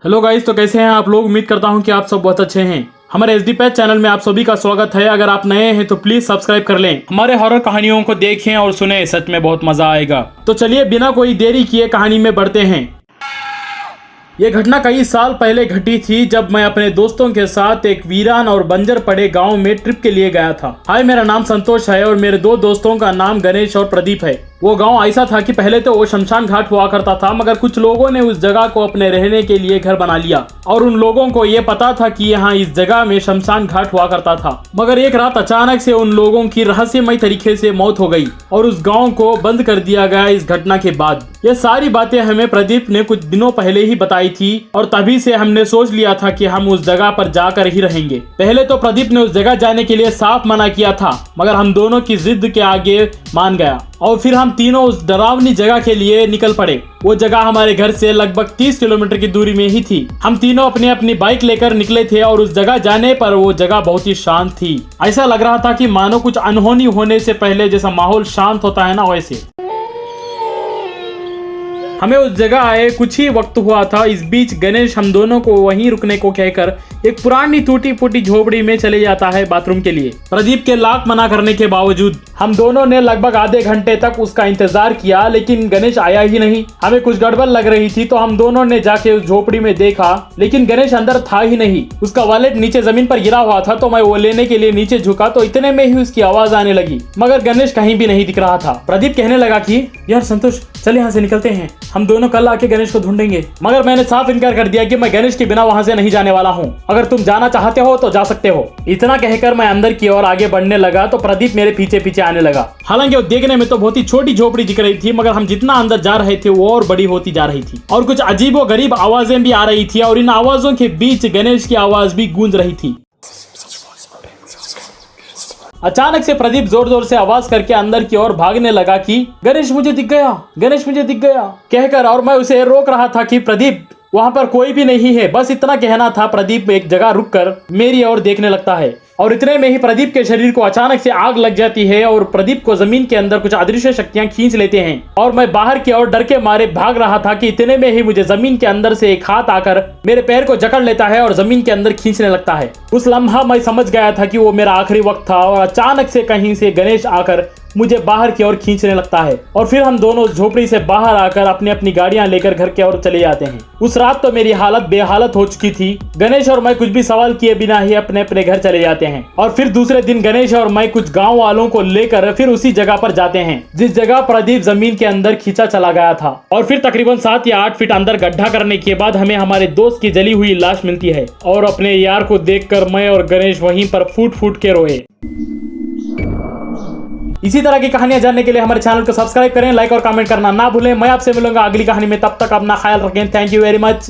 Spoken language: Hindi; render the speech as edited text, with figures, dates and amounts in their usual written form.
हेलो गाइस, तो कैसे हैं आप लोग। उम्मीद करता हूं कि आप सब बहुत अच्छे हैं। हमारे एसडी पैच चैनल में आप सभी का स्वागत है। अगर आप नए हैं तो प्लीज सब्सक्राइब कर लें। हमारे हॉरर कहानियों को देखें और सुने, सच में बहुत मजा आएगा। तो चलिए बिना कोई देरी किए कहानी में बढ़ते हैं। ये घटना कई साल पहले घटी थी, जब मैं अपने दोस्तों के साथ एक वीरान और बंजर पड़े गांव में ट्रिप के लिए गया था। हाय, मेरा नाम संतोष है और मेरे दो दोस्तों का नाम गणेश और प्रदीप है। वो गांव ऐसा था कि पहले तो वो शमशान घाट हुआ करता था, मगर कुछ लोगों ने उस जगह को अपने रहने के लिए घर बना लिया और उन लोगों को ये पता था कि यहाँ इस जगह में शमशान घाट हुआ करता था। मगर एक रात अचानक से उन लोगों की रहस्यमय तरीके से मौत हो गई और उस गांव को बंद कर दिया गया। इस घटना के बाद ये सारी बातें हमें प्रदीप ने कुछ दिनों पहले ही बताई थी और तभी से हमने सोच लिया था कि हम उस जगह पर जाकर ही रहेंगे। पहले तो प्रदीप ने उस जगह जाने के लिए साफ मना किया था, मगर हम दोनों की जिद के आगे मान गया और फिर हम तीनों उस डरावनी जगह के लिए निकल पड़े। वो जगह हमारे घर से लगभग 30 किलोमीटर की दूरी में ही थी। हम तीनों अपनी अपनी बाइक लेकर निकले थे और उस जगह जाने पर वो जगह बहुत ही शांत थी। ऐसा लग रहा था कि मानो कुछ अनहोनी होने से पहले जैसा माहौल शांत होता है ना, वैसे। हमें उस जगह आए कुछ ही वक्त हुआ था। इस बीच गणेश हम दोनों को वहीं रुकने को कहकर एक पुरानी टूटी फूटी झोपड़ी में चले जाता है बाथरूम के लिए। प्रदीप के लाख मना करने के बावजूद हम दोनों ने लगभग आधे घंटे तक उसका इंतजार किया, लेकिन गणेश आया ही नहीं। हमें कुछ गड़बड़ लग रही थी तो हम दोनों ने जाके उस झोपड़ी में देखा, लेकिन गणेश अंदर था ही नहीं। उसका वॉलेट नीचे जमीन पर गिरा हुआ था, तो मैं वो लेने के लिए नीचे झुका तो इतने में ही उसकी आवाज आने लगी, मगर गणेश कहीं भी नहीं दिख रहा था। प्रदीप कहने लगा कि यार संतोष, चल यहाँ से निकलते हैं, हम दोनों कल आके गणेश को ढूंढेंगे। मगर मैंने साफ इनकार कर दिया कि मैं गणेश के बिना वहां से नहीं जाने वाला हूँ। अगर तुम जाना चाहते हो तो जा सकते हो। इतना कहकर मैं अंदर की ओर आगे बढ़ने लगा तो प्रदीप मेरे पीछे पीछे आने लगा। हालांकि वो देखने में तो बहुत ही छोटी झोपड़ी दिख रही थी, मगर हम जितना अंदर जा रहे थे वो और बड़ी होती जा रही थी और कुछ अजीब व गरीब आवाजें भी आ रही थी और इन आवाजों के बीच गणेश की आवाज भी गूंज रही थी। अचानक से प्रदीप जोर जोर से आवाज करके अंदर की ओर भागने लगा कि गणेश मुझे दिख गया, गणेश मुझे दिख गया कहकर, और मैं उसे रोक रहा था कि प्रदीप वहां पर कोई भी नहीं है। बस इतना कहना था। प्रदीप एक जगह रुककर मेरी ओर देखने लगता है और इतने में ही प्रदीप के शरीर को अचानक से आग लग जाती है और प्रदीप को जमीन के अंदर कुछ अदृश्य शक्तियां खींच लेते हैं और मैं बाहर की ओर डर के मारे भाग रहा था कि इतने में ही मुझे जमीन के अंदर से एक हाथ आकर मेरे पैर को जकड़ लेता है और जमीन के अंदर खींचने लगता है। उस लम्हा मैं समझ गया था कि वो मेरा आखिरी वक्त था और अचानक से कहीं से गणेश आकर मुझे बाहर की ओर खींचने लगता है और फिर हम दोनों झोपड़ी से बाहर आकर अपनी अपनी गाड़ियां लेकर घर की ओर चले जाते हैं। उस रात तो मेरी हालत बेहालत हो चुकी थी। गणेश और मैं कुछ भी सवाल किए बिना ही अपने अपने घर चले जाते हैं और फिर दूसरे दिन गणेश और मैं कुछ गांव वालों को लेकर फिर उसी जगह पर जाते हैं जिस जगह प्रदीप जमीन के अंदर खींचा चला गया था। और फिर तकरीबन 7 या 8 फीट अंदर गड्ढा करने के बाद हमें हमारे दोस्त की जली हुई लाश मिलती है और अपने यार को देखकर मैं और गणेश वहीं पर फूट फूट के रोए। इसी तरह की कहानियां जानने के लिए हमारे चैनल को सब्सक्राइब करें, लाइक और कमेंट करना ना भूलें। मैं आपसे मिलूंगा अगली कहानी में, तब तक अपना ख्याल रखें। Thank you very much.